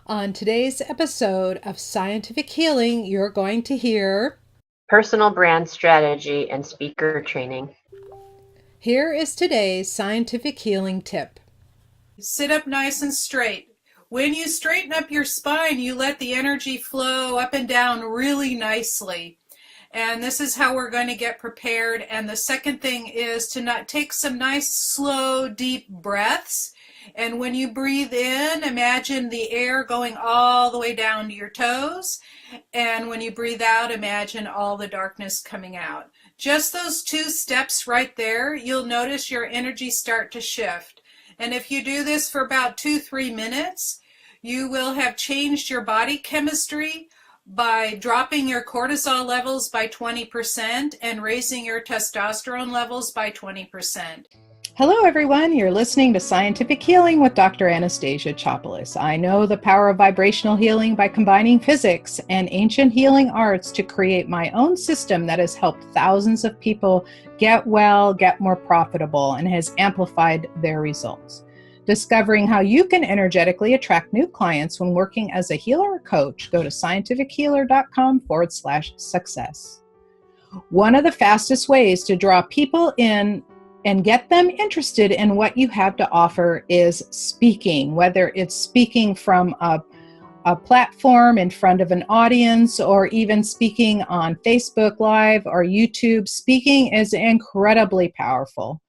On today's episode of Scientific Healing, you're going to hear. Personal brand strategy and speaker training. Here is today's scientific healing tip. Sit up nice and straight. When you straighten up your spine, you let the energy flow up and down really nicely. And this is how we're going to get prepared. And the second thing is to not take some nice, slow, deep breaths. And when you breathe in, imagine the air going all the way down to your toes. And when you breathe out, imagine all the darkness coming out. Just those two steps right there, you'll notice your energy start to shift. And if you do this for about 2-3 minutes, you will have changed your body chemistry by dropping your cortisol levels by 20% and raising your testosterone levels by 20%. Hello, everyone. You're listening to Scientific Healing with Dr. Anastasia Chopelas. I know the power of vibrational healing by combining physics and ancient healing arts to create my own system that has helped thousands of people get well, get more profitable, and has amplified their results. Discovering how you can energetically attract new clients when working as a healer or coach, go to scientifichealer.com/success. One of the fastest ways to draw people in and get them interested in what you have to offer is speaking, whether it's speaking from a platform in front of an audience or even speaking on Facebook Live or YouTube. Speaking is incredibly powerful.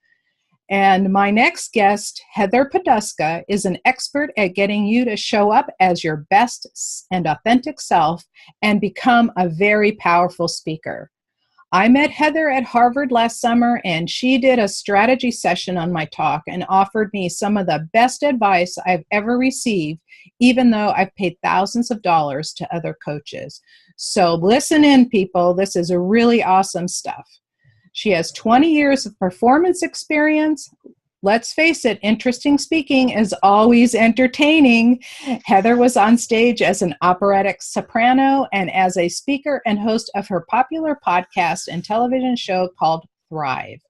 And my next guest, Heather Poduska, is an expert at getting you to show up as your best and authentic self and become a very powerful speaker. I met Heather at Harvard last summer, and she did a strategy session on my talk and offered me some of the best advice I've ever received, even though I've paid thousands of dollars to other coaches. So listen in, people. This is really awesome stuff. She has 20 years of performance experience. Let's face it, interesting speaking is always entertaining. Heather was on stage as an operatic soprano and as a speaker and host of her popular podcast and television show called Thrive.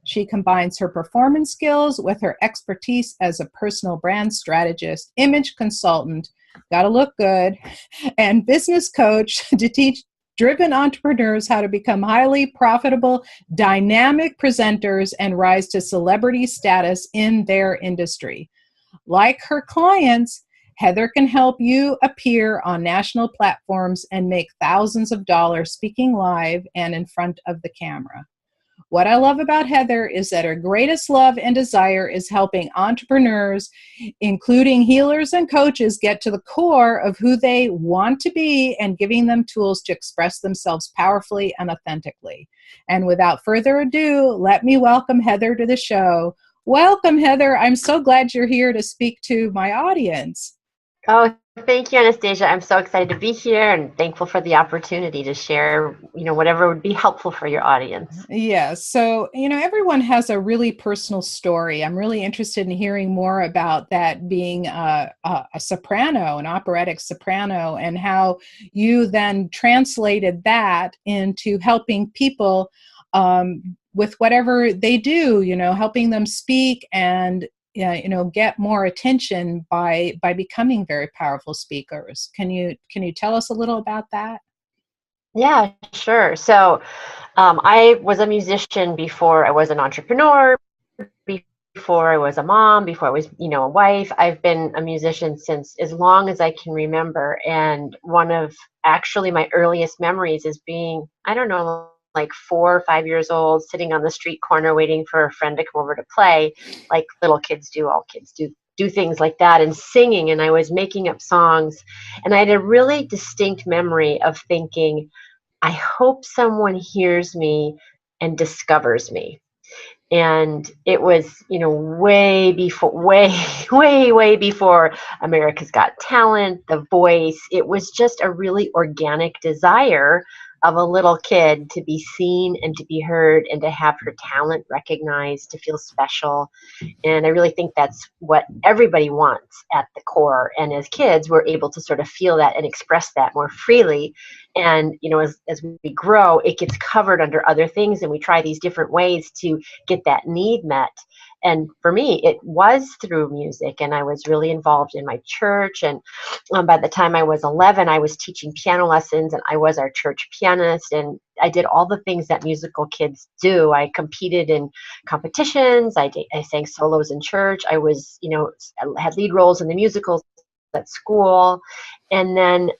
She combines her performance skills with her expertise as a personal brand strategist, image consultant, gotta look good, and business coach to teach driven entrepreneurs how to become highly profitable, dynamic presenters and rise to celebrity status in their industry. Like her clients, Heather can help you appear on national platforms and make thousands of dollars speaking live and in front of the camera. What I love about Heather is that her greatest love and desire is helping entrepreneurs, including healers and coaches, get to the core of who they want to be and giving them tools to express themselves powerfully and authentically. And without further ado, let me welcome Heather to the show. Welcome, Heather. I'm so glad you're here to speak to my audience. Oh, thank you, Anastasia. I'm so excited to be here and thankful for the opportunity to share, whatever would be helpful for your audience. Yeah. So, everyone has a really personal story. I'm really interested in hearing more about that being a soprano, an operatic soprano, and how you then translated that into helping people with whatever they do, helping them speak and get more attention by becoming very powerful speakers. Can you tell us a little about that? Yeah, sure. So I was a musician before I was an entrepreneur, before I was a mom, before I was, a wife. I've been a musician since as long as I can remember. And one of actually my earliest memories is being, I don't know, like 4 or 5 years old, sitting on the street corner waiting for a friend to come over to play, like little kids do, all kids do things like that, and singing. And I was making up songs. And I had a really distinct memory of thinking, I hope someone hears me and discovers me. And it was, way before, way before America's Got Talent, The Voice. It was just a really organic desire of a little kid to be seen and to be heard and to have her talent recognized, to feel special. And I really think that's what everybody wants at the core. And as kids, we're able to sort of feel that and express that more freely. And, as we grow, it gets covered under other things, and we try these different ways to get that need met. And for me, it was through music, and I was really involved in my church. And by the time I was 11, I was teaching piano lessons, and I was our church pianist. And I did all the things that musical kids do. I competed in competitions. I sang solos in church. I was, had lead roles in the musicals at school. And then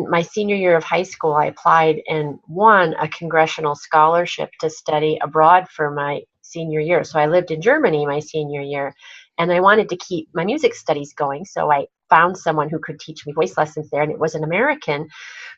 my senior year of high school, I applied and won a congressional scholarship to study abroad for my senior year. So I lived in Germany my senior year, and I wanted to keep my music studies going. So I found someone who could teach me voice lessons there, and it was an American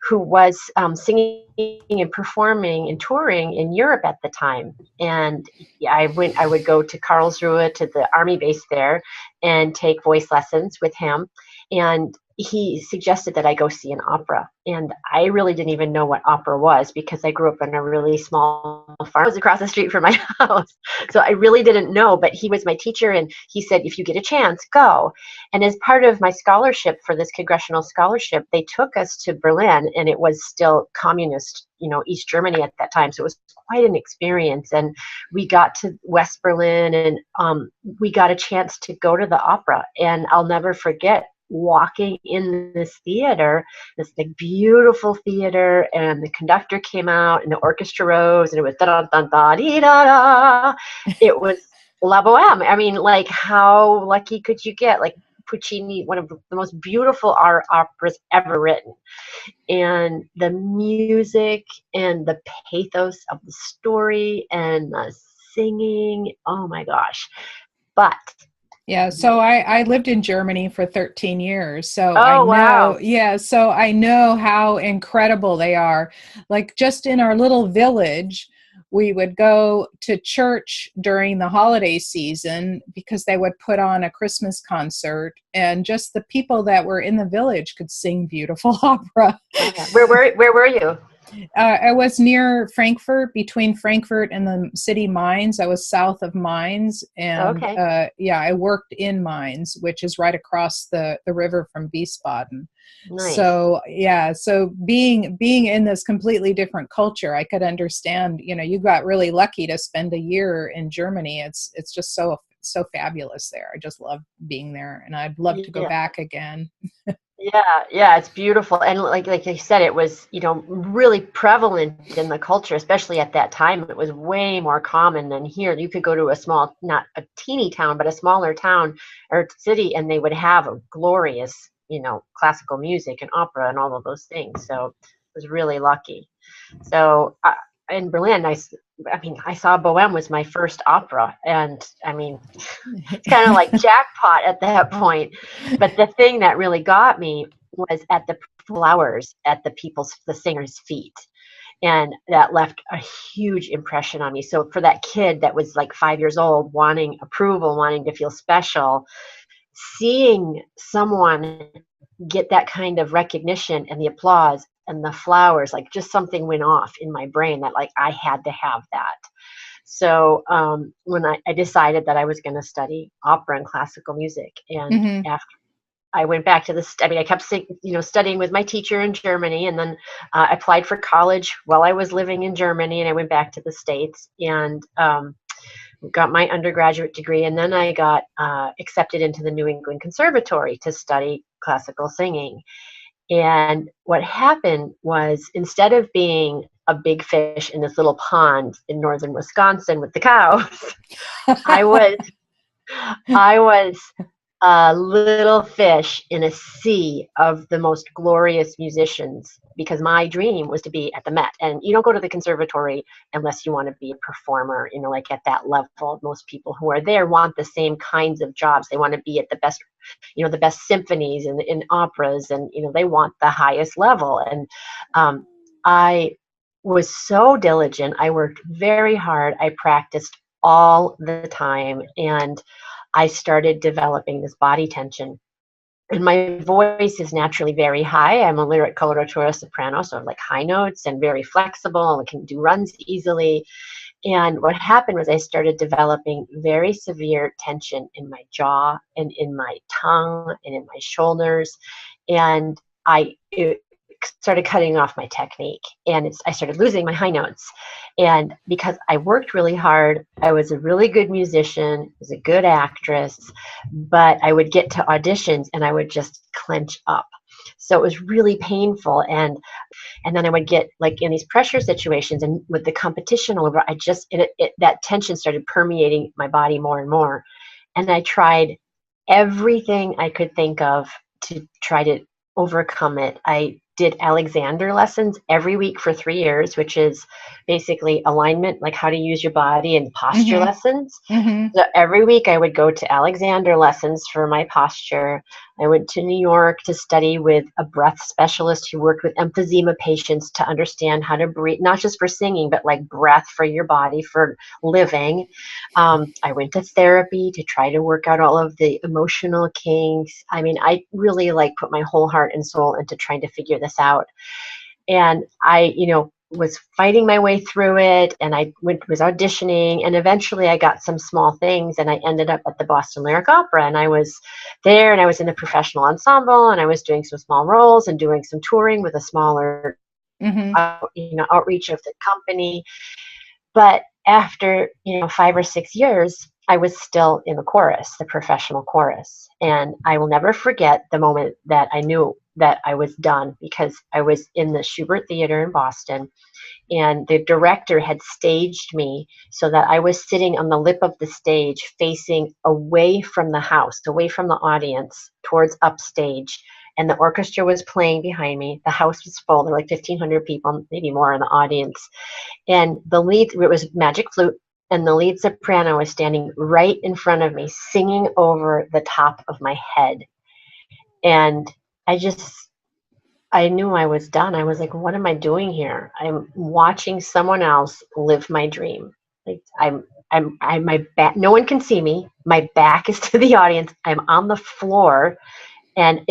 who was singing and performing and touring in Europe at the time. And I would go to Karlsruhe, to the army base there, and take voice lessons with him. And he suggested that I go see an opera. And I really didn't even know what opera was, because I grew up in a really small farm. It was across the street from my house. So I really didn't know, but he was my teacher, and he said, if you get a chance, go. And as part of my scholarship for this congressional scholarship, they took us to Berlin, and it was still communist, East Germany at that time. So it was quite an experience. And we got to West Berlin, and we got a chance to go to the opera. And I'll never forget walking in this theater, this big, beautiful theater, and the conductor came out, and the orchestra rose, and it was da da da da dee da da. It was La Boheme. I mean, like, how lucky could you get? Like, Puccini, one of the most beautiful operas ever written, and the music and the pathos of the story and the singing. Oh my gosh! But Yeah, so I lived in Germany for 13 years. So I oh know, wow, yeah, so I know how incredible they are. Like, just in our little village, we would go to church during the holiday season because they would put on a Christmas concert, and just the people that were in the village could sing beautiful opera. yeah. Where were you? I was near Frankfurt, between Frankfurt and the city Mainz. I was south of Mainz, and Okay. I worked in Mainz, which is right across the river from Wiesbaden. Nice. So yeah, so being in this completely different culture, I could understand. You got really lucky to spend a year in Germany. It's just so fabulous there. I just love being there, and I'd love to go Yeah. back again. Yeah, it's beautiful. And like you said, it was, really prevalent in the culture, especially at that time. It was way more common than here. You could go to a small, not a teeny town, but a smaller town or city, and they would have a glorious, classical music and opera and all of those things. So I was really lucky. So in Berlin, I saw Bohème was my first opera, and I mean, it's kind of like jackpot at that point. But the thing that really got me was at the flowers at the singers' feet. And that left a huge impression on me. So for that kid that was like 5 years old, wanting approval, wanting to feel special, seeing someone get that kind of recognition and the applause and the flowers, like, just something went off in my brain that, like, I had to have that. So when I decided that I was going to study opera and classical music, and Hmm. after I went back to I kept studying with my teacher in Germany, and then applied for college while I was living in Germany, and I went back to the States and got my undergraduate degree, and then I got accepted into the New England Conservatory to study classical singing. And what happened was, instead of being a big fish in this little pond in northern Wisconsin with the cows, I was I was a little fish in a sea of the most glorious musicians, because my dream was to be at the Met. And you don't go to the conservatory unless you want to be a performer, like at that level. Most people who are there want the same kinds of jobs. They want to be at the best, the best symphonies and in operas, and they want the highest level. And I was so diligent. I worked very hard. I practiced all the time, and I started developing this body tension. And my voice is naturally very high. I'm a lyric coloratura soprano, so like high notes, and very flexible, and can do runs easily. And what happened was I started developing very severe tension in my jaw and in my tongue and in my shoulders. And it started cutting off my technique, and I started losing my high notes. And because I worked really hard, I was a really good musician, was a good actress, but I would get to auditions and I would just clench up. So it was really painful. And then I would get like in these pressure situations and with the competition all over, that tension started permeating my body more and more. And I tried everything I could think of to try to overcome it. I did Alexander lessons every week for 3 years, which is basically alignment, like how to use your body, and posture lessons. So every week I would go to Alexander lessons for my posture. I went to New York to study with a breath specialist who worked with emphysema patients to understand how to breathe, not just for singing, but like breath for your body, for living. I went to therapy to try to work out all of the emotional kinks. I mean, I really like put my whole heart and soul into trying to figure this out. And I, was fighting my way through it, and I was auditioning, and eventually I got some small things, and I ended up at the Boston Lyric Opera, and I was there, and I was in a professional ensemble, and I was doing some small roles and doing some touring with a smaller outreach of the company. But after 5 or 6 years, I was still in the chorus, the professional chorus. And I will never forget the moment that I knew that I was done, because I was in the Schubert Theater in Boston, and the director had staged me so that I was sitting on the lip of the stage facing away from the house, away from the audience, towards upstage. And the orchestra was playing behind me. The house was full. There were like 1,500 people, maybe more, in the audience. And it was magic flute, and the lead soprano was standing right in front of me, singing over the top of my head. And I knew I was done. I was like, what am I doing here? I'm watching someone else live my dream. Like my back, no one can see me. My back is to the audience. I'm on the floor. And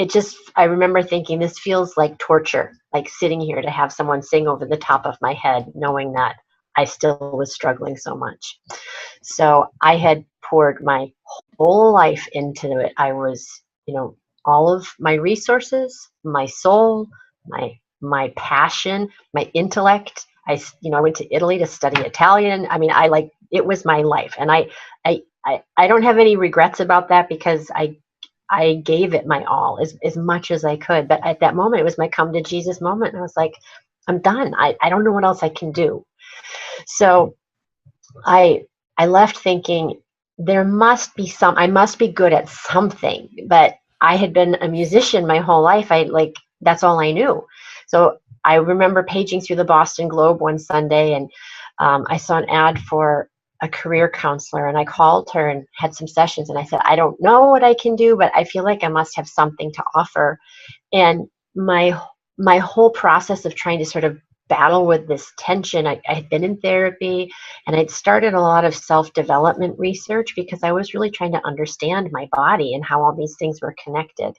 I remember thinking, this feels like torture, like sitting here to have someone sing over the top of my head, knowing that I still was struggling so much. So I had poured my whole life into it. I was, all of my resources, my soul, my passion, my intellect. I went to Italy to study Italian. I mean, it was my life. And I don't have any regrets about that, because I gave it my all, as much as I could. But at that moment, it was my come to Jesus moment. And I was like, I'm done. I don't know what else I can do. So I left thinking, I must be good at something. But I had been a musician my whole life. That's all I knew. So I remember paging through the Boston Globe one Sunday, and I saw an ad for a career counselor, and I called her and had some sessions, and I said, I don't know what I can do, but I feel like I must have something to offer. And my whole process of trying to sort of battle with this tension, I had been in therapy, and I'd started a lot of self-development research, because I was really trying to understand my body and how all these things were connected.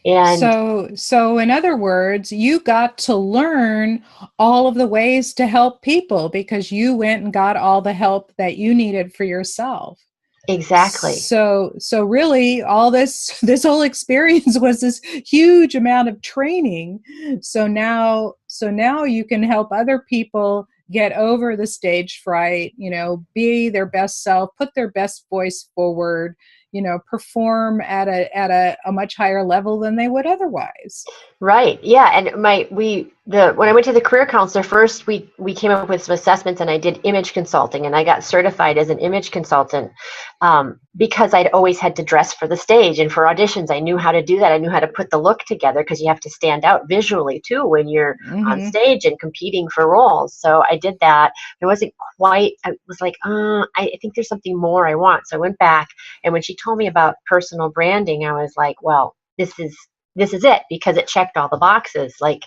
And so in other words, you got to learn all of the ways to help people, because you went and got all the help that you needed for yourself. Exactly. So really all this whole experience was this huge amount of training. So now you can help other people get over the stage fright, be their best self, put their best voice forward, perform at a much higher level than they would otherwise. Right. Yeah. And when I went to the career counselor first, we came up with some assessments, and I did image consulting, and I got certified as an image consultant, because I'd always had to dress for the stage and for auditions. I knew how to do that. I knew how to put the look together, because you have to stand out visually too when you're on stage and competing for roles. So I did that. It wasn't quite, I was like, I think there's something more I want. So I went back, and when she told me about personal branding, I was like, well, this is it, because it checked all the boxes, like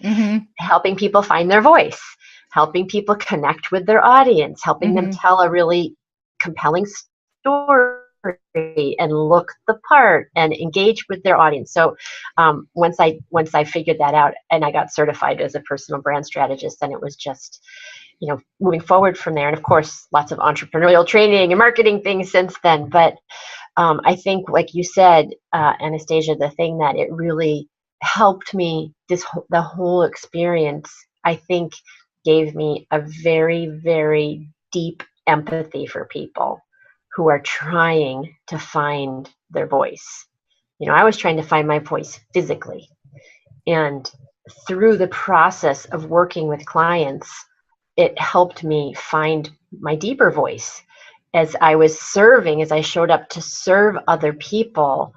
helping people find their voice, helping people connect with their audience, helping them tell a really compelling story and look the part and engage with their audience. So once I figured that out, and I got certified as a personal brand strategist, then it was just, moving forward from there. And of course, lots of entrepreneurial training and marketing things since then. But I think, like you said, Anastasia, the thing that it really helped me, the whole experience, I think, gave me a very, very deep empathy for people who are trying to find their voice. I was trying to find my voice physically. And through the process of working with clients, it helped me find my deeper voice. As I was serving, as I showed up to serve other people,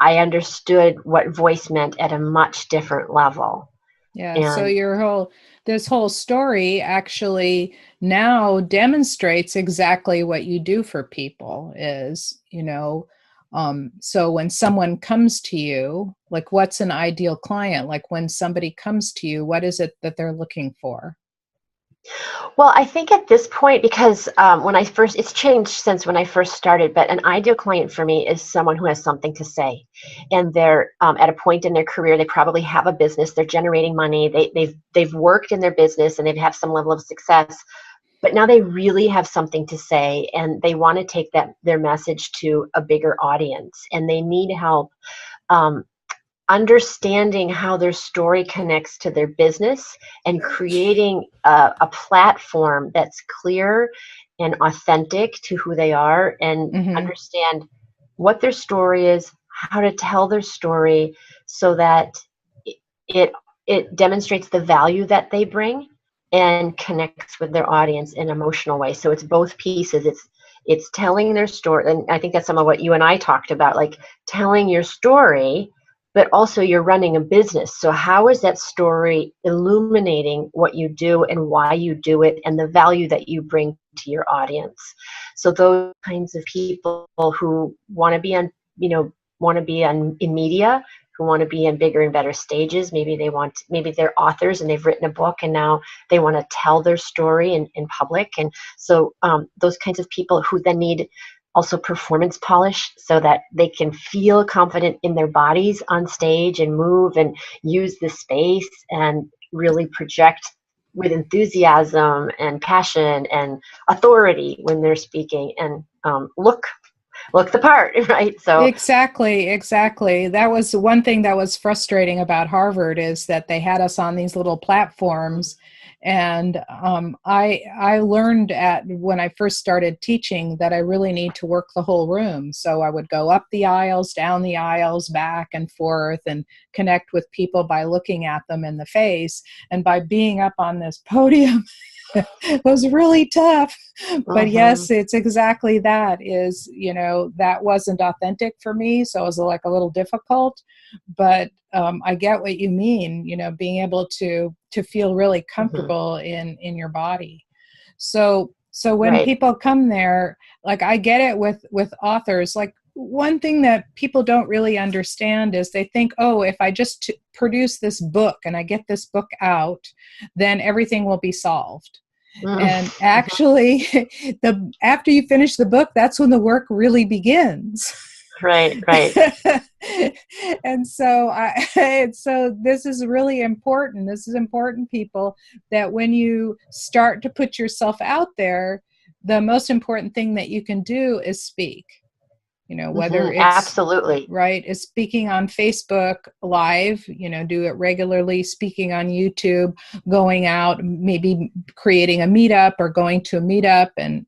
I understood what voice meant at a much different level. Yeah, so And this whole story actually now demonstrates exactly what you do for people is, so when someone comes to you, like what's an ideal client? Like when somebody comes to you, what is it that they're looking for? well, I think at this point, because it's changed since when I first started, but an ideal client for me is someone who has something to say, and they're at a point in their career. They probably have a business. They're generating money. They've worked in their business and they have some level of success, but now they really have something to say, and they want to take their message to a bigger audience, and they need help. Understanding how their story connects to their business and creating a platform that's clear and authentic to who they are, and Mm-hmm. understand what their story is, how to tell their story so that it it demonstrates the value that they bring and connects with their audience in an emotional way. So it's both pieces. It's telling their story, and I think that's some of what you and I talked about, like telling your story, but also you're running a business. So how is that story illuminating what you do and why you do it and the value that you bring to your audience? So those kinds of people who want to be on, in media, who want to be in bigger and better stages. Maybe they're authors and they've written a book and now they want to tell their story in public. And so those kinds of people who then need also performance polish so that they can feel confident in their bodies on stage and move and use the space and really project with enthusiasm and passion and authority when they're speaking, and look the part, right? So Exactly. That was one thing that was frustrating about Harvard, is that they had us on these little platforms. And I learned when I first started teaching that I really need to work the whole room. So I would go up the aisles, down the aisles, back and forth, and connect with people by looking at them in the face. And by being up on this podium, it was really tough. But yes, it's exactly that that wasn't authentic for me. So it was like a little difficult, but I get what you mean, being able to feel really comfortable in your body. So when right. people come there, like I get it with authors, like one thing that people don't really understand is they think, oh, if I just produce this book and I get this book out, then everything will be solved. And actually, after you finish the book, that's when the work really begins. Right. And so this is really important. This is important, people, that when you start to put yourself out there, the most important thing that you can do is speak. Whether it's absolutely right, is speaking on Facebook Live, do it regularly, speaking on YouTube, going out, maybe creating a meetup or going to a meetup and,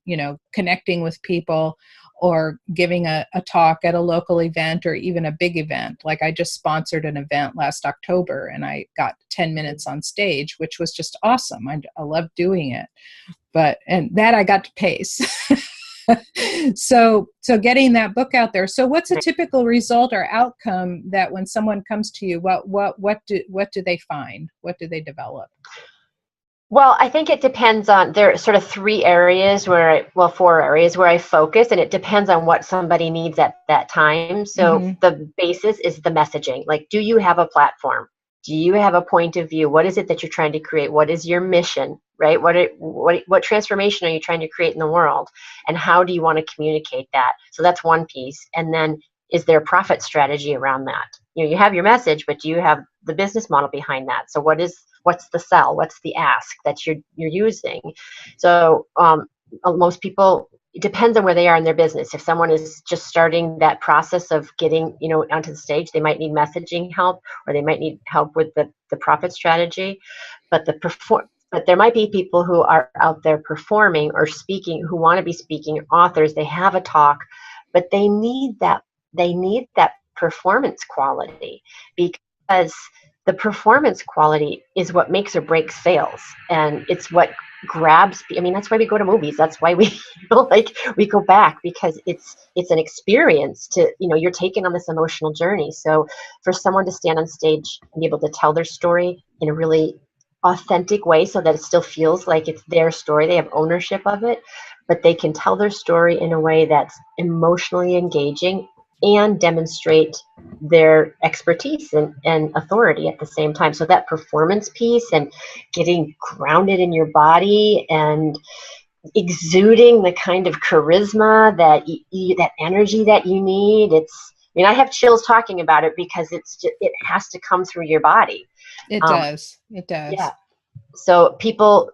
connecting with people, or giving a talk at a local event or even a big event. Like I just sponsored an event last October and I got 10 minutes on stage, which was just awesome. I love doing it. And that I got to pace. So getting that book out there. So what's a typical result or outcome that when someone comes to you, what do they find? What do they develop? Well, I think it depends on, there are sort of 4 areas where I focus, and it depends on what somebody needs at that time. So the basis is the messaging. Like, do you have a platform? Do you have a point of view? What is it that you're trying to create? What is your mission, right? What transformation are you trying to create in the world? And how do you want to communicate that? So that's one piece. And then, is there a profit strategy around that? You have your message, but do you have the business model behind that? So what's the sell? What's the ask that you're using? So most people, it depends on where they are in their business. If someone is just starting that process of getting, onto the stage, they might need messaging help, or they might need help with the profit strategy. But but there might be people who are out there performing or speaking, who want to be speaking authors. They have a talk, but they need that performance quality, because the performance quality is what makes or breaks sales, and it's what grabs. I mean, that's why we go to movies. That's why we we go back, because it's an experience to, you're taken on this emotional journey. So for someone to stand on stage and be able to tell their story in a really authentic way, so that it still feels like it's their story, they have ownership of it, but they can tell their story in a way that's emotionally engaging and demonstrate their expertise and authority at the same time. So that performance piece, and getting grounded in your body and exuding the kind of charisma that that energy that you need. I have chills talking about it, because it has to come through your body. It does. It does. Yeah. So people,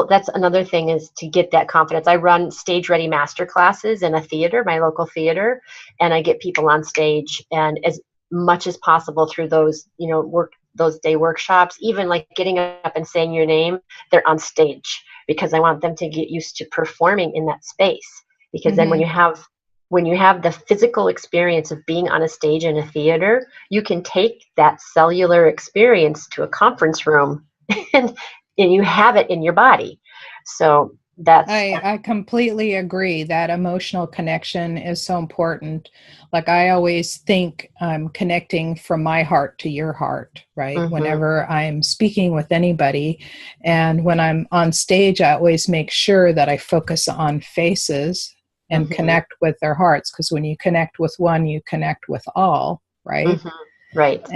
that's another thing, is to get that confidence. I run stage ready master classes in a theater, my local theater, and I get people on stage, and as much as possible through those, those day workshops, even like getting up and saying your name, they're on stage, because I want them to get used to performing in that space. Because then when you have the physical experience of being on a stage in a theater, you can take that cellular experience to a conference room and you have it in your body. So I completely agree that emotional connection is so important. Like, I always think I'm connecting from my heart to your heart, right? Whenever I'm speaking with anybody, and when I'm on stage, I always make sure that I focus on faces and connect with their hearts, because when you connect with one, you connect with all, right? Right.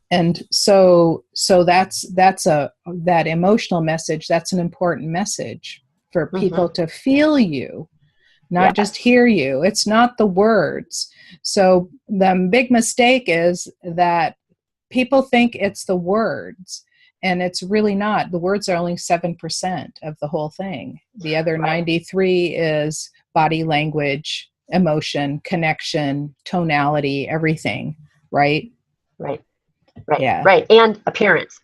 And so that emotional message, that's an important message for people to feel you, not just hear you. It's not the words. So the big mistake is that people think it's the words, and it's really not. The words are only 7% of the whole thing. The other 93 is body language, emotion, connection, tonality, everything, right? Right. Right. Yeah. Right. And appearance.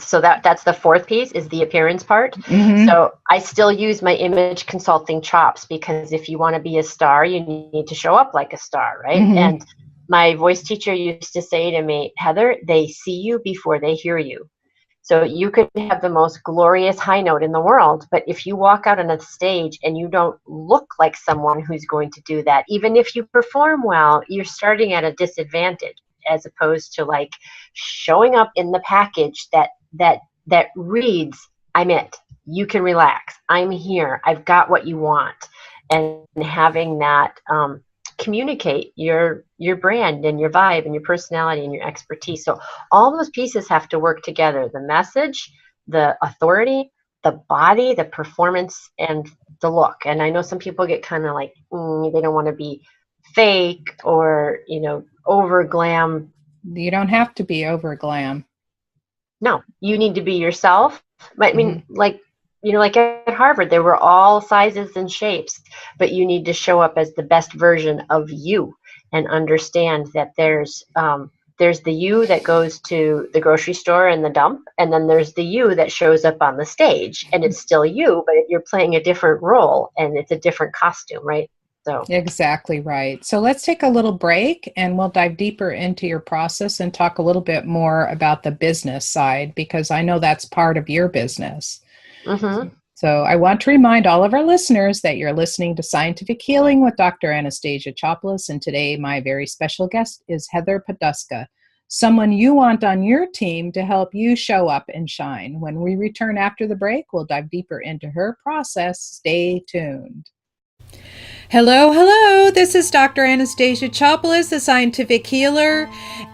So that's the fourth piece, is the appearance part. So I still use my image consulting chops, because if you want to be a star, you need to show up like a star. Right. And my voice teacher used to say to me, Heather, they see you before they hear you. So you could have the most glorious high note in the world, but if you walk out on a stage and you don't look like someone who's going to do that, even if you perform well, you're starting at a disadvantage, as opposed to like showing up in the package that reads, I'm it. You can relax. I'm here. I've got what you want. And having that communicate your brand and your vibe and your personality and your expertise. So all those pieces have to work together: the message, the authority, the body, the performance, and the look. And I know some people get kind of like, they don't want to be fake or, over glam. You don't have to be over glam. No, you need to be yourself. I mean, like at Harvard, there were all sizes and shapes, but you need to show up as the best version of you, and understand that there's the you that goes to the grocery store and the dump, and then there's the you that shows up on the stage, and it's still you, but you're playing a different role, and it's a different costume, right? So exactly right. So let's take a little break, and we'll dive deeper into your process and talk a little bit more about the business side, because I know that's part of your business. So I want to remind all of our listeners that you're listening to Scientific Healing with Dr. Anastasia Chopelas, and today my very special guest is Heather Poduska, someone you want on your team to help you show up and shine. When we return after the break, we'll dive deeper into her process. Stay tuned. Hello, this is Dr. Anastasia Chopelas, the scientific healer,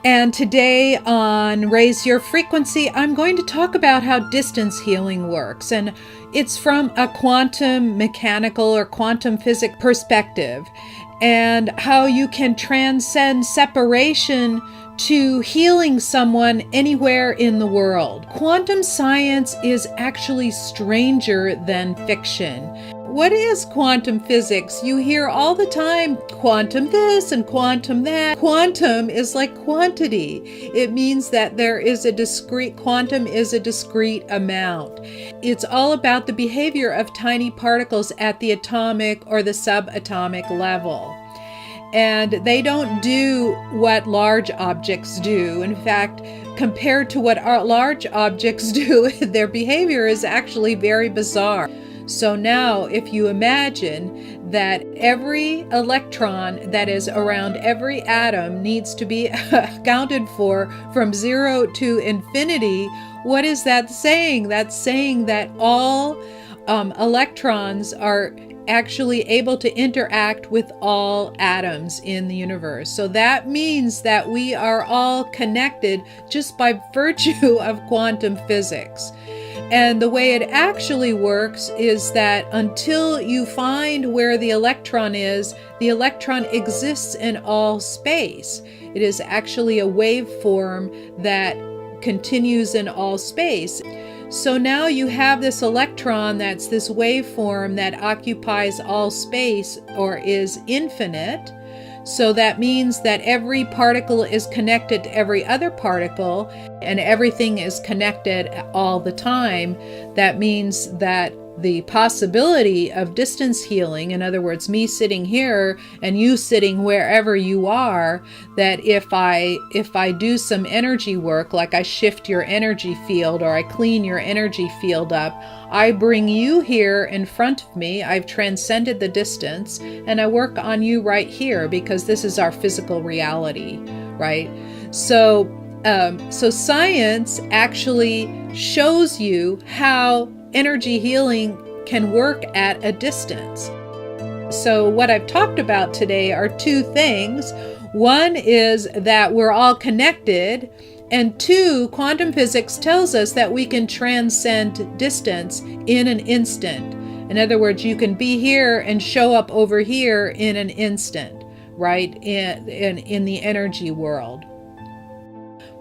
and today on Raise Your Frequency, I'm going to talk about how distance healing works, and it's from a quantum mechanical or quantum physics perspective, and how you can transcend separation to healing someone anywhere in the world. Quantum science is actually stranger than fiction. what is quantum physics? You hear all the time quantum this and quantum that. Quantum is like quantity. It means that quantum is a discrete amount. It's all about the behavior of tiny particles at the atomic or the subatomic level. And they don't do what large objects do. In fact, compared to what large objects do, their behavior is actually very bizarre. So now, if you imagine that every electron that is around every atom needs to be accounted for from 0 to infinity, what is that saying? That's saying that all electrons are actually able to interact with all atoms in the universe. So that means that we are all connected just by virtue of quantum physics. And the way it actually works is that until you find where the electron is, the electron exists in all space. It is actually a waveform that continues in all space. So now you have this electron that's this waveform that occupies all space or is infinite. So that means that every particle is connected to every other particle and everything is connected all the time. That means that the possibility of distance healing, in other words, me sitting here and you sitting wherever you are, that if I do some energy work, like I shift your energy field or I clean your energy field up, I bring you here in front of me, I've transcended the distance, and I work on you right here because this is our physical reality, right? So science actually shows you how energy healing can work at a distance. So what I've talked about today are two things. One is that we're all connected, and two, quantum physics tells us that we can transcend distance in an instant. In other words, you can be here and show up over here in an instant, right? In the energy world.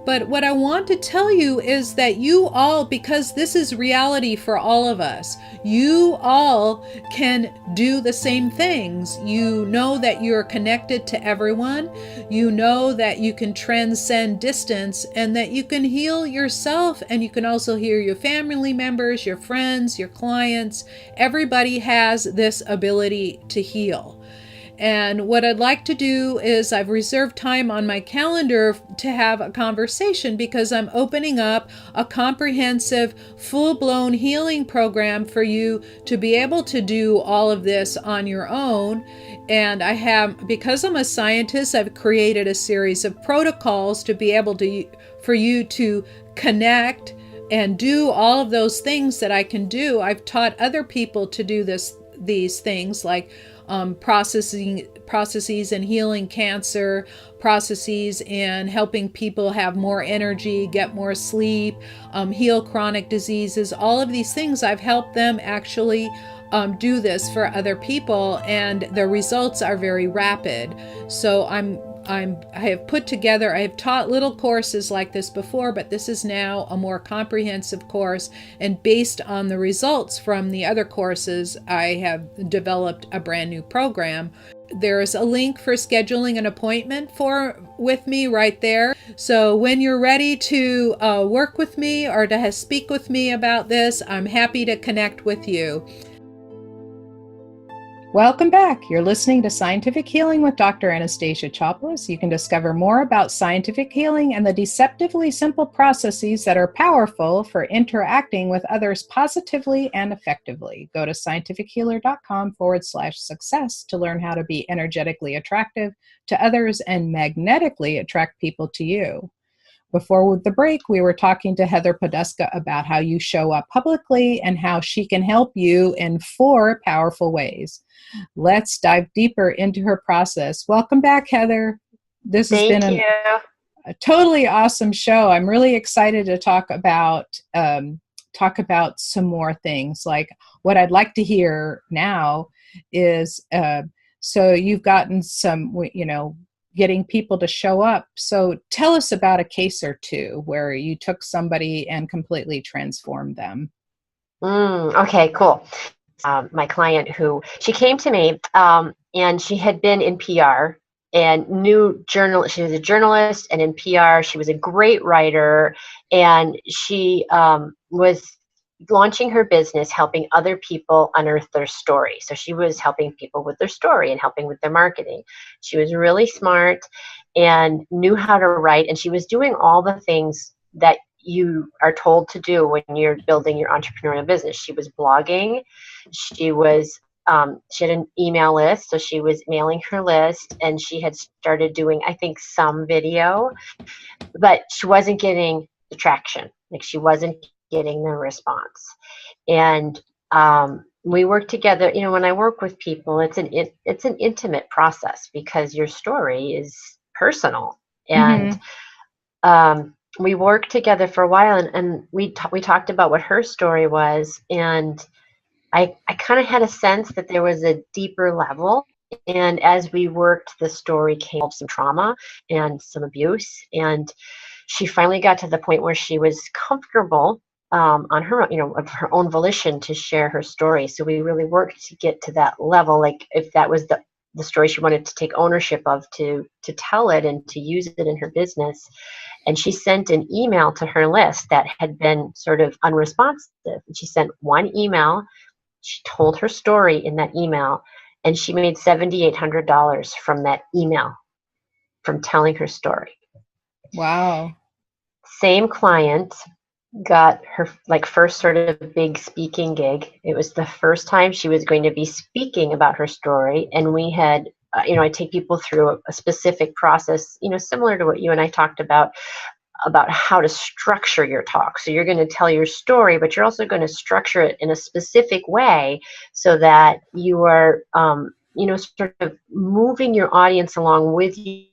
But what I want to tell you is that you all, because this is reality for all of us, you all can do the same things. You know that you're connected to everyone. You know that you can transcend distance and that you can heal yourself, and you can also heal your family members, your friends, your clients. Everybody has this ability to heal. And what I'd like to do is I've reserved time on my calendar to have a conversation because I'm opening up a comprehensive, full-blown healing program for you to be able to do all of this on your own. And I have, because I'm a scientist, I've created a series of protocols to be able to, for you to connect and do all of those things that I can do. I've taught other people to do these things like processes in healing cancer, processes in helping people have more energy, get more sleep, heal chronic diseases. All of these things, I've helped them actually do this for other people, and the results are very rapid. So I have taught little courses like this before, but this is now a more comprehensive course, and based on the results from the other courses, I have developed a brand new program. There's a link for scheduling an appointment with me right there. So when you're ready to work with me or to speak with me about this, I'm happy to connect with you. Welcome back. You're listening to Scientific Healing with Dr. Anastasia Chopelas. You can discover more about scientific healing and the deceptively simple processes that are powerful for interacting with others positively and effectively. Go to scientifichealer.com/success to learn how to be energetically attractive to others and magnetically attract people to you. Before the break, we were talking to Heather Poduska about how you show up publicly and how she can help you in 4 powerful ways. Let's dive deeper into her process. Welcome back, Heather. This has been a totally awesome show. I'm really excited to talk about some more things. Like what I'd like to hear now is, so you've gotten some, getting people to show up. So tell us about a case or two where you took somebody and completely transformed them. Okay, cool. my client who she came to me, and she had been in PR and knew journal. She was a journalist and in PR. She was a great writer, and she was launching her business, helping other people unearth their story. So she was helping people with their story and helping with their marketing. She was really smart and knew how to write, and she was doing all the things that you are told to do when you're building your entrepreneurial business. She was blogging. She had an email list, so she was mailing her list, and she had started doing, I think, some video, but she wasn't getting the traction. Like, she wasn't getting the response. And we worked together. You know, when I work with people, it's an intimate process because your story is personal. And we worked together for a while, and we talked about what her story was, and I kind of had a sense that there was a deeper level. And as we worked, the story came with some trauma and some abuse, and she finally got to the point where she was comfortable on her own, of her own volition to share her story. So we really worked to get to that level. Like, if that was the story she wanted to take ownership of, to tell it and to use it in her business. And she sent an email to her list that had been sort of unresponsive. And she sent one email. She told her story in that email, and she made $7,800 from that email, from telling her story. Wow. Same client got her first sort of big speaking gig. It was the first time she was going to be speaking about her story, and we had I take people through a specific process, similar to what you and I talked about how to structure your talk. So you're going to tell your story, but you're also going to structure it in a specific way so that you are sort of moving your audience along with you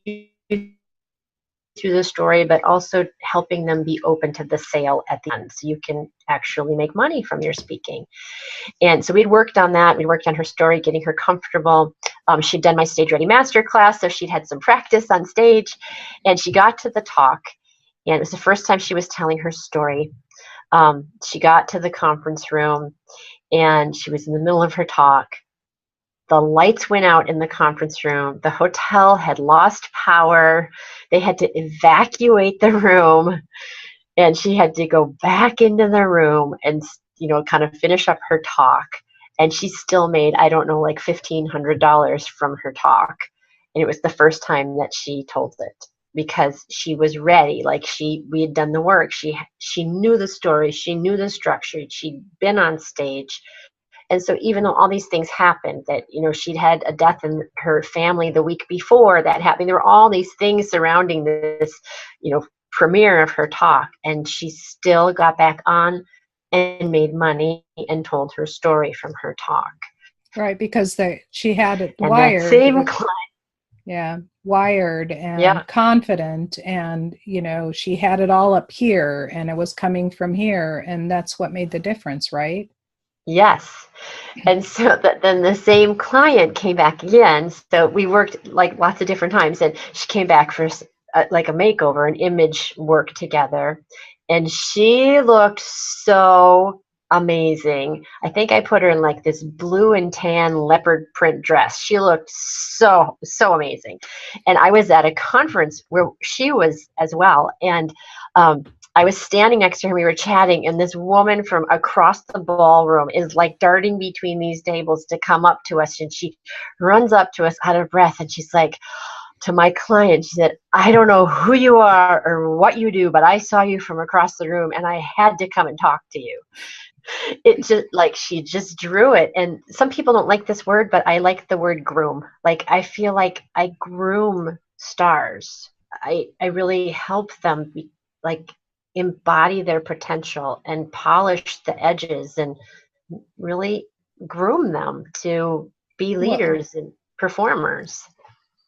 through the story, but also helping them be open to the sale at the end, so you can actually make money from your speaking. And so we'd worked on that. We worked on her story, getting her comfortable. She'd done my Stage Ready Masterclass, so she'd had some practice on stage. And she got to the talk, and it was the first time she was telling her story. She got to the conference room, and she was in the middle of her talk. The lights went out in the conference room. The hotel had lost power. They had to evacuate the room, and she had to go back into the room and, kind of finish up her talk. And she still made, I don't know, like $1,500 from her talk. And it was the first time that she told it, because she was ready. Like, we had done the work. She knew the story. She knew the structure. She'd been on stage. And so even though all these things happened, that, she'd had a death in her family the week before that happened, there were all these things surrounding this, premiere of her talk. And she still got back on and made money and told her story from her talk. Right, because she had it and wired. That same client. Yeah, wired and confident, and she had it all up here, and it was coming from here, and that's what made the difference, right? Yes. And so then the same client came back again. So we worked like lots of different times, and she came back for like a makeover, an image work together. And she looked so amazing. I think I put her in like this blue and tan leopard print dress. She looked so amazing. And I was at a conference where she was as well. And I was standing next to her. We were chatting, and this woman from across the ballroom is like darting between these tables to come up to us. And she runs up to us out of breath, and she's like, to my client, she said, "I don't know who you are or what you do, but I saw you from across the room, and I had to come and talk to you." It just, like, she just drew it. And some people don't like this word, but I like the word groom. Like, I feel like I groom stars. I really help them embody their potential and polish the edges and really groom them to be leaders and performers.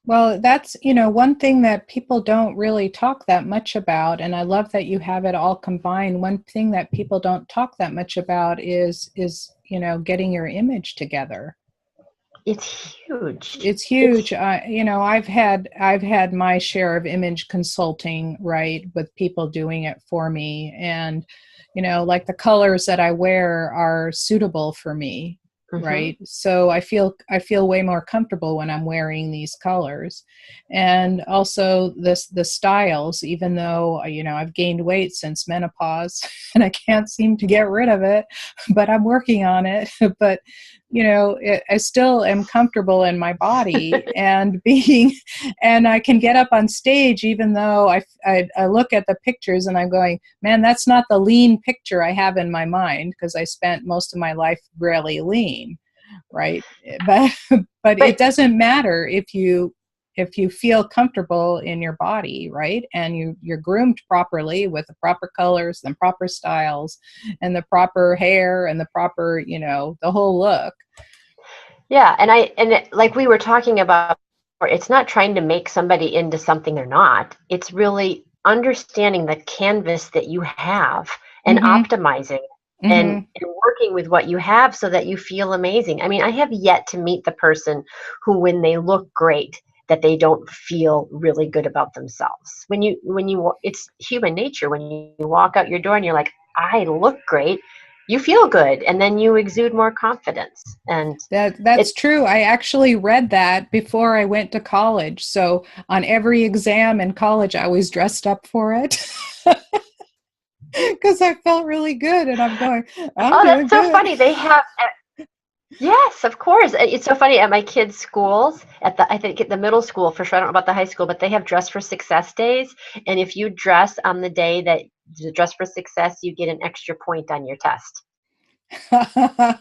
Well, that's, one thing that people don't really talk that much about, and I love that you have it all combined. One thing that people don't talk that much about is getting your image together. It's huge. It's huge. I've had my share of image consulting, right, with people doing it for me. And, like the colors that I wear are suitable for me. right? So I feel way more comfortable when I'm wearing these colors. And also the styles, even though, I've gained weight since menopause and I can't seem to get rid of it, but I'm working on it. But I still am comfortable in my body and and I can get up on stage, even though I look at the pictures and I'm going, man, that's not the lean picture I have in my mind, because I spent most of my life really lean, right? But it doesn't matter if you feel comfortable in your body, right? And you're groomed properly with the proper colors and proper styles and the proper hair and the proper, the whole look. Yeah. Like we were talking about, it's not trying to make somebody into something they're not. It's really understanding the canvas that you have and optimizing and working with what you have so that you feel amazing. I mean, I have yet to meet the person who, when they look great, that they don't feel really good about themselves. When you, it's human nature. When you walk out your door and you're like, I look great, you feel good, and then you exude more confidence. And that's true. I actually read that before I went to college. So on every exam in college, I was dressed up for it. Because I felt really good, and I'm going, that's so good. funny. They have, yes, of course. It's so funny at my kids' schools, I think at the middle school for sure. I don't know about the high school, but they have Dress for Success days. And if you dress on the day that you dress for success, you get an extra point on your test.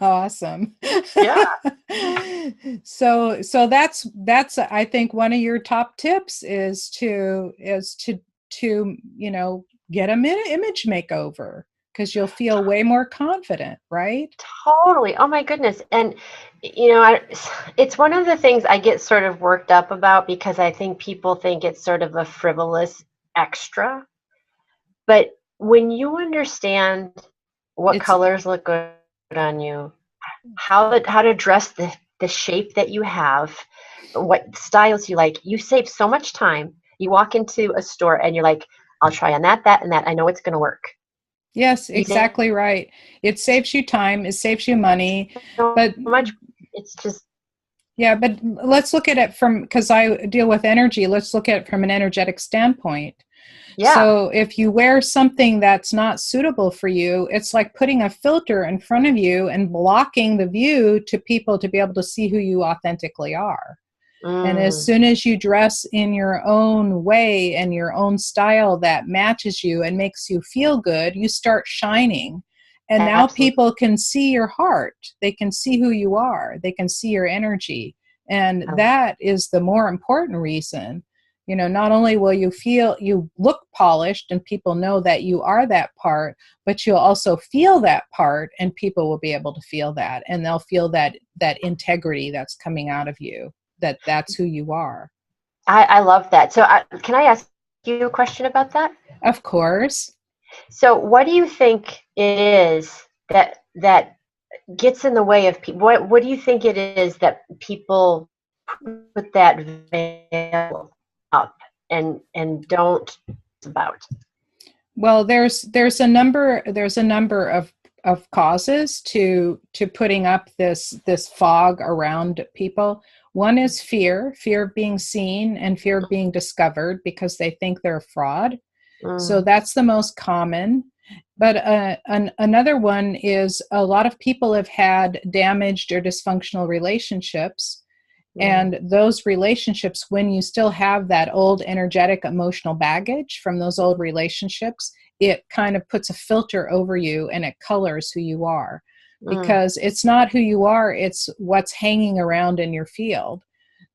Awesome. Yeah. So that's I think one of your top tips is to get an image makeover, because you'll feel way more confident, right? Totally. Oh my goodness. And it's one of the things I get sort of worked up about, because I think people think it's sort of a frivolous extra. But when you understand what colors look good on you, how to dress the shape that you have, what styles you like, you save so much time. You walk into a store and you're like, I'll try on that, and that. I know it's going to work. Yes, exactly right. It saves you time. It saves you money. But much. It's just. Yeah, but let's look at it because I deal with energy. Let's look at it from an energetic standpoint. Yeah. So if you wear something that's not suitable for you, it's like putting a filter in front of you and blocking the view to people to be able to see who you authentically are. And as soon as you dress in your own way and your own style that matches you and makes you feel good, you start shining. And now people can see your heart. They can see who you are. They can see your energy. And that is the more important reason. Not only will you look polished and people know that you are that part, but you'll also feel that part, and people will be able to feel that, and they'll feel that integrity that's coming out of you, that's who you are. I love that. So can I ask you a question about that? Of course. So what do you think it is that gets in the way of people? What do you think it is that people put that veil up and don't about? Well, there's a number of causes to putting up this fog around people. One is fear of being seen and fear of being discovered because they think they're a fraud. So that's the most common. But another one is a lot of people have had damaged or dysfunctional relationships. And those relationships, when you still have that old energetic emotional baggage from those old relationships, it kind of puts a filter over you and it colors who you are. Because it's not who you are, it's what's hanging around in your field.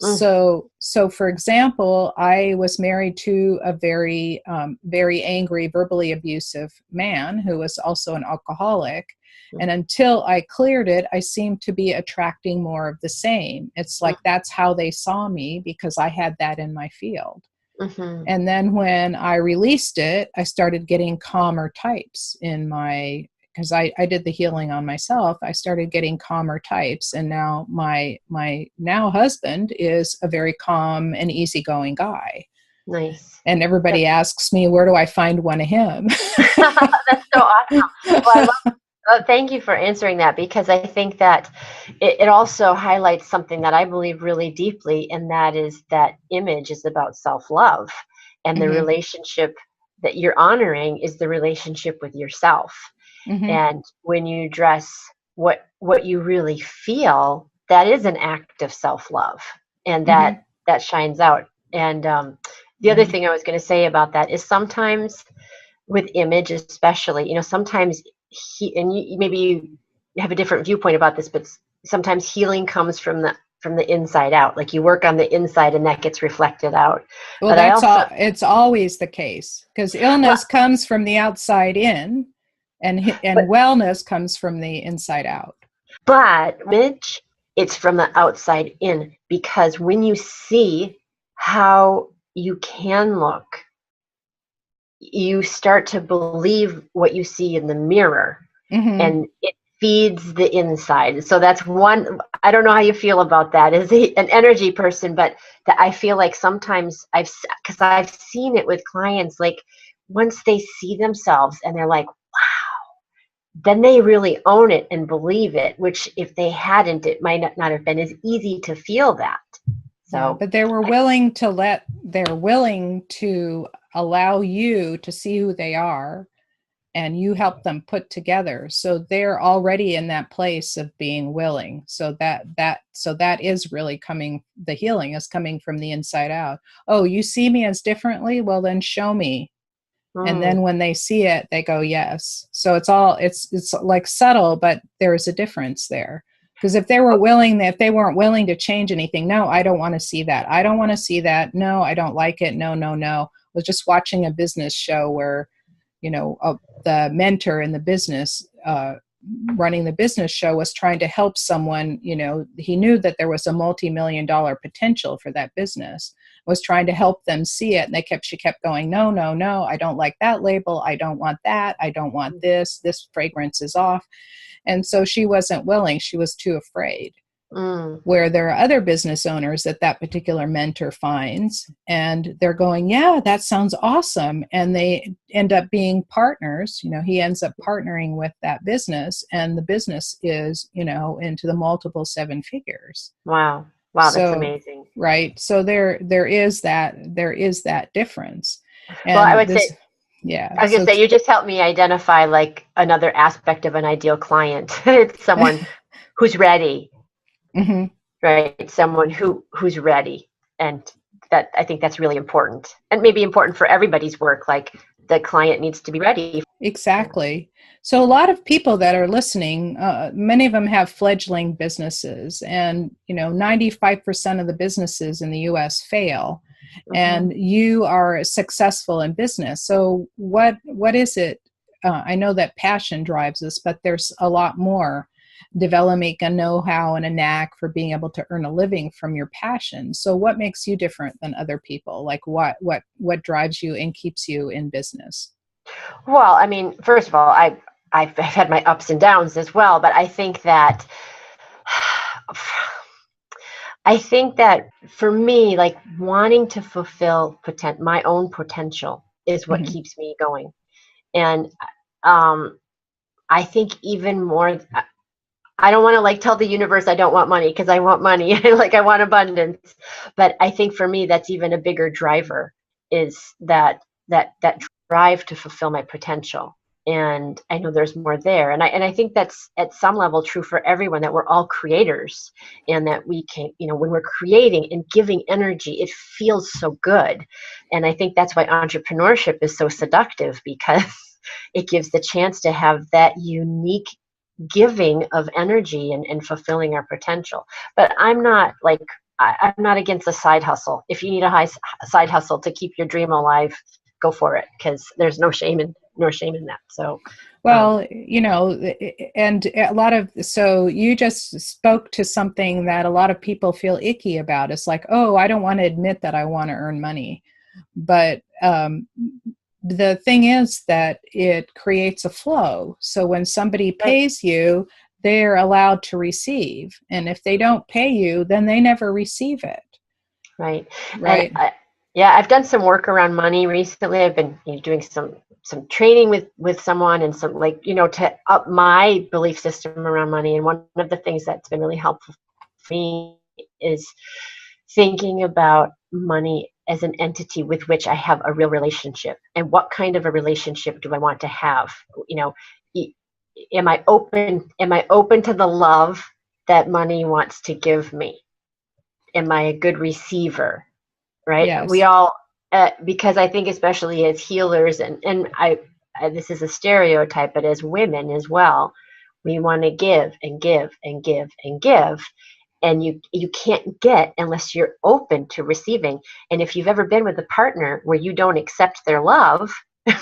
So for example, I was married to a very, very angry, verbally abusive man who was also an alcoholic. And until I cleared it, I seemed to be attracting more of the same. It's like that's how they saw me because I had that in my field. And then when I released it, I started getting calmer types because I did the healing on myself. I started getting calmer types. And now my now husband is a very calm and easygoing guy. Nice. And everybody asks me, where do I find one of him? That's so awesome. Well, Oh, thank you for answering that, because I think that it also highlights something that I believe really deeply, and that is that image is about self-love, and the Hmm. relationship that you're honoring is the relationship with yourself. Hmm. And when you dress what you really feel, that is an act of self-love, and Hmm. that shines out. And the other Hmm. thing I was going to say about that is sometimes with image, especially, sometimes and maybe you have a different viewpoint about this, but sometimes healing comes from the inside out. Like you work on the inside and that gets reflected out. Well, But I that's also, all. It's always the case because well, illness comes from the outside in, but and wellness comes from the inside out. image, it's from the outside in, because when you see how you can look, you start to believe what you see in the mirror, Hmm. and it feeds the inside. So that's one. I don't know how you feel about that as an energy person, but that I feel like sometimes because I've seen it with clients, like once they see themselves and they're like, then they really own it and believe it, which if they hadn't, it might not have been as easy to feel that. Yeah, So but they're willing to allow you to see who they are, and you help them put together. So they're already in that place of being willing. So that is really coming, the healing is coming from the inside out. Oh, you see me as differently? Well, then show me. And mm, then when they see it, they go, yes. So it's like subtle, but there's a difference there. Because if they weren't willing to change anything, no, I don't want to see that. I don't want to see that. No, I don't like it. No, no, no. I was just watching a business show where, the mentor in the business, running the business show, was trying to help someone. He knew that there was a multi-million-dollar potential for that business, was trying to help them see it. And she kept going, no, no, no, I don't like that label. I don't want that. I don't want this fragrance is off. And so she wasn't willing. She was too afraid. mm, Where there are other business owners that particular mentor finds, and they're going, yeah, that sounds awesome. And they end up being partners. He ends up partnering with that business, and the business is, into the multiple seven figures. wow, wow, that's So, amazing. right. So there is that difference. Well, I And would say, this, yeah. I was gonna So, say, you just helped me identify like another aspect of an ideal client. It's someone who's ready, mhm. right? Someone who's ready, and that, I think that's really important, and maybe important for everybody's work. Like the client needs to be ready. Exactly. So a lot of people that are listening, many of them have fledgling businesses, and 95% of the businesses in the U.S. fail, Hmm. and you are successful in business. So what is it? I know that passion drives us, but there's a lot more. Developing a know-how and a knack for being able to earn a living from your passion. So what makes you different than other people? Like what drives you and keeps you in business? Well, I mean, first of all, I've had my ups and downs as well, but I think that for me, like wanting to fulfill my own potential is what Hmm. keeps me going. And um, I think even more, I don't want to like tell the universe I don't want money, because I want money. Like I want abundance. But I think for me, that's even a bigger driver, is that drive to fulfill my potential. And I know there's more there. And I think that's at some level true for everyone, that we're all creators, and that we can, when we're creating and giving energy, it feels so good. And I think that's why entrepreneurship is so seductive, because it gives the chance to have that unique giving of energy, and fulfilling our potential. But I'm not like, I'm not against a side hustle. If you need a side hustle to keep your dream alive, go for it, because there's no shame in that. So Well, and a lot of, so you just spoke to something that a lot of people feel icky about. It's like, oh, I don't want to admit that I want to earn money. But the thing is that it creates a flow. So when somebody right, pays you, they're allowed to receive. And if they don't pay you, then they never receive it. right. And Right. Yeah, I've done some work around money recently. I've been doing some training with someone, and some, like, to up my belief system around money. And one of the things that's been really helpful for me is thinking about money as an entity with which I have a real relationship. And what kind of a relationship do I want to have? You know, e- am I open to the love that money wants to give me? Am I a good receiver? Right? We Yes. all, because I think especially as healers, and this is a stereotype, but as women as well, we want to give and give and give and give, and you can't get unless you're open to receiving. And if you've ever been with a partner where you don't accept their love,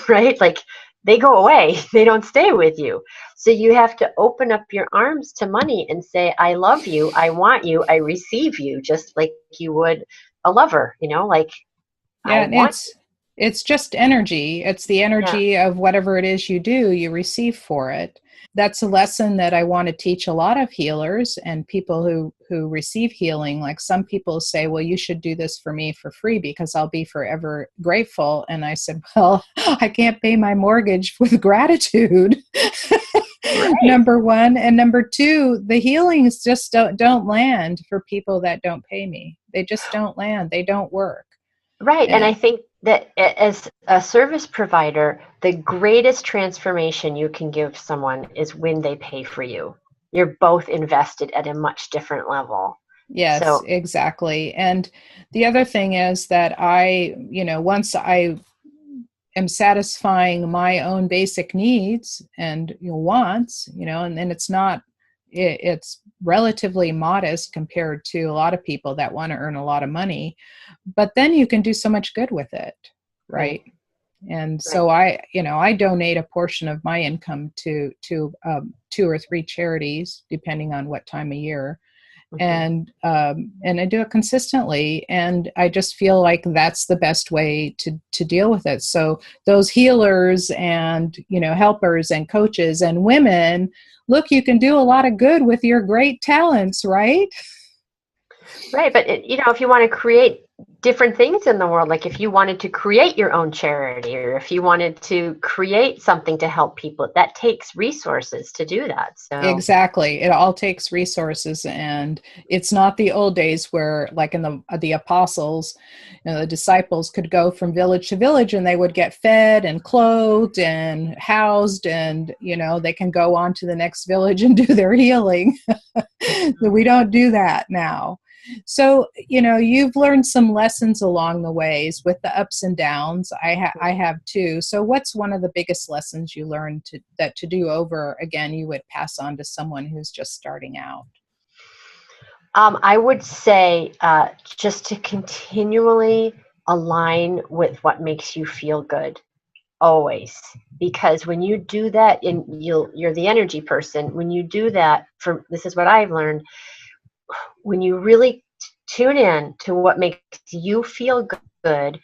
right? Like, they go away, they don't stay with you. So you have to open up your arms to money and say, I love you, I want you, I receive you, just like you would a lover, like, Yeah, I and want. it's just energy. It's the Yeah. energy of whatever it is you do, you receive for it. That's a lesson that I want to teach a lot of healers and people who receive healing. Like, some people say, well, you should do this for me for free because I'll be forever grateful. And I said, well, I can't pay my mortgage with gratitude. Right. Number one. And number two, the healings just don't land for people that don't pay me. They just don't land. They don't work. Right. And And I think that as a service provider, the greatest transformation you can give someone is when they pay for you. You're both invested at a much different level. yes, So, exactly. And the other thing is that once I am satisfying my own basic needs and wants, and then it's relatively modest compared to a lot of people that want to earn a lot of money, but then you can do so much good with it, right, right? And right. so I donate a portion of my income to two or three charities, depending on what time of year, Hmm. and I do it consistently, and I just feel like that's the best way to deal with it. So those healers and helpers and coaches and women, look, you can do a lot of good with your great talents, right? Right. But, if you want to create different things in the world, like if you wanted to create your own charity, or if you wanted to create something to help people, that takes resources to do that. So, Exactly. It all takes resources, and it's not the old days where, like in the apostles, the disciples could go from village to village and they would get fed and clothed and housed, and they can go on to the next village and do their healing. We don't do that now. So, you've learned some lessons along the ways with the ups and downs. I have too. So what's one of the biggest lessons you learned to do over again you would pass on to someone who's just starting out? I would say, just to continually align with what makes you feel good, always. Because when you do that, and you're the energy person, when you do that, this is what I've learned, when you really tune in to what makes you feel good,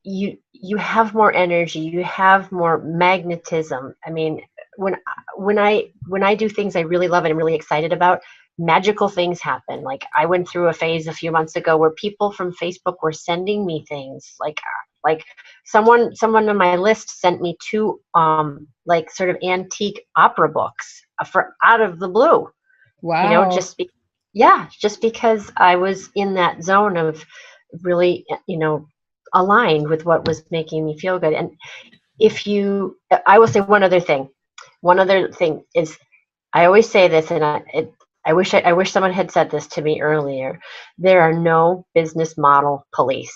you have more energy, you have more magnetism. I mean, when when I do things I really love and I'm really excited about, magical things happen. Like, I went through a phase a few months ago where people from Facebook were sending me things, like someone on my list sent me two, like, sort of antique opera books, for out of the blue, Wow. just yeah, just because I was in that zone of really, aligned with what was making me feel good. And I will say one other thing. One other thing is, I always say this, and I wish someone had said this to me earlier. There are no business model police.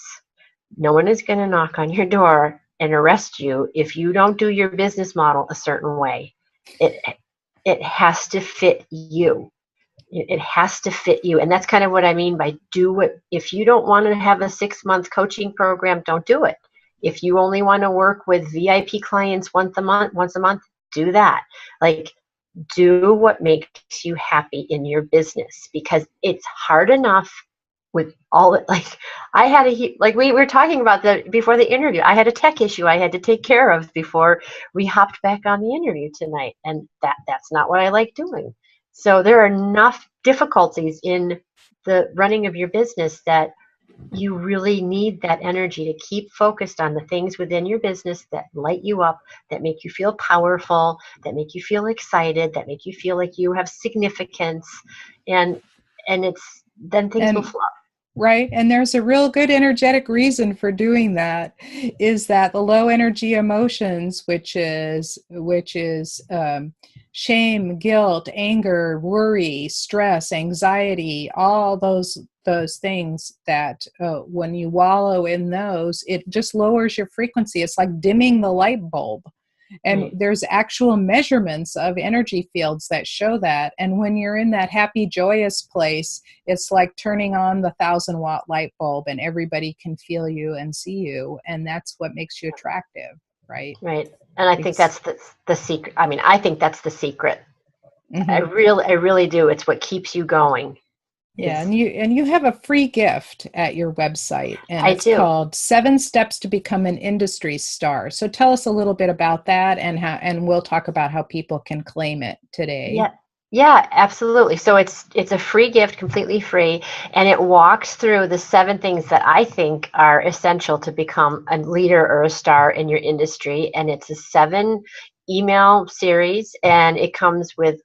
No one is going to knock on your door and arrest you if you don't do your business model a certain way. It it has to fit you. It has to fit you. And that's kind of what I mean by do it. If you don't want to have a 6-month coaching program, don't do it. If you only want to work with VIP clients once a month, do that. Like, do what makes you happy in your business, because it's hard enough with all it, like, like we were talking about before the interview. I had a tech issue I had to take care of before we hopped back on the interview tonight, and that's not what I like doing. So there are enough difficulties in the running of your business that you really need that energy to keep focused on the things within your business that light you up, that make you feel powerful, that make you feel excited, that make you feel like you have significance. And it's then things will And flow. right. And there's a real good energetic reason for doing that, is that the low energy emotions, which is shame, guilt, anger, worry, stress, anxiety, all those things that when you wallow in those, it just lowers your frequency. It's like dimming the light bulb. And Right. there's actual measurements of energy fields that show that. And when you're in that happy, joyous place, it's like turning on the 1,000-watt light bulb, and everybody can feel you and see you. And that's what makes you attractive, right? Right. And I think It's, that's the secret. I mean, I think that's the secret. mhm. I really do. It's what keeps you going. Yeah, Is and you have a free gift at your website, and I it's do. called 7 Steps to Become an Industry Star. So tell us a little bit about that, and we'll talk about how people can claim it today. Yeah. Yeah, absolutely. So it's a free gift, completely free, and it walks through the 7 things that I think are essential to become a leader or a star in your industry. And it's a 7 email series, and it comes with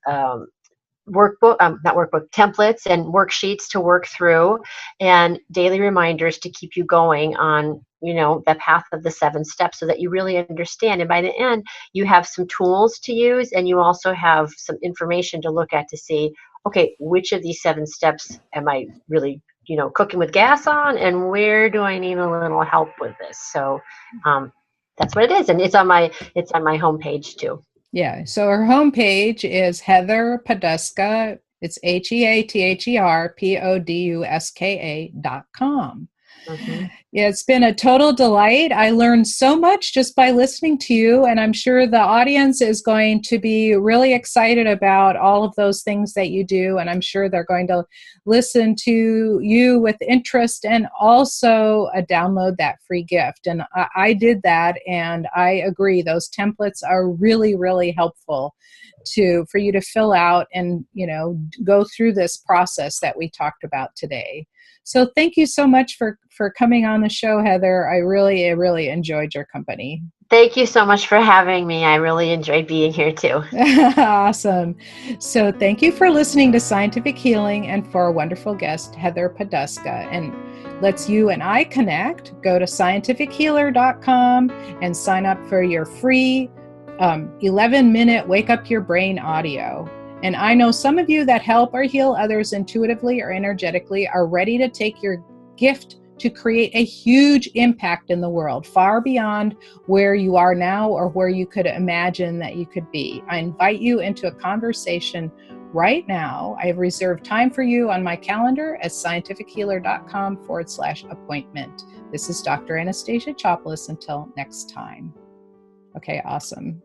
workbook, not workbook, templates and worksheets to work through, and daily reminders to keep you going on, the path of the 7 steps, so that you really understand. And by the end, you have some tools to use, and you also have some information to look at to see, okay, which of these 7 steps am I really, cooking with gas on, and where do I need a little help with this? So that's what it is, and it's on my homepage too. Yeah. So her homepage is Heather Poduska. It's HeatherPoduska.com. Hmm. Yeah, it's been a total delight. I learned so much just by listening to you, and I'm sure the audience is going to be really excited about all of those things that you do, and I'm sure they're going to listen to you with interest, and also download that free gift. And I did that, and I agree. Those templates are really, really helpful for you to fill out and go through this process that we talked about today. So thank you so much for coming on the show, Heather. I really enjoyed your company. Thank you so much for having me. I really enjoyed being here too. Awesome. So thank you for listening to Scientific Healing, and for our wonderful guest, Heather Poduska. And let's you and I connect. Go to scientifichealer.com and sign up for your free 11-minute Wake Up Your Brain audio. And I know some of you that help or heal others intuitively or energetically are ready to take your gift to create a huge impact in the world, far beyond where you are now or where you could imagine that you could be. I invite you into a conversation right now. I have reserved time for you on my calendar at scientifichealer.com/appointment. This is Dr. Anastasia Chopelas. Until next time. Okay, awesome.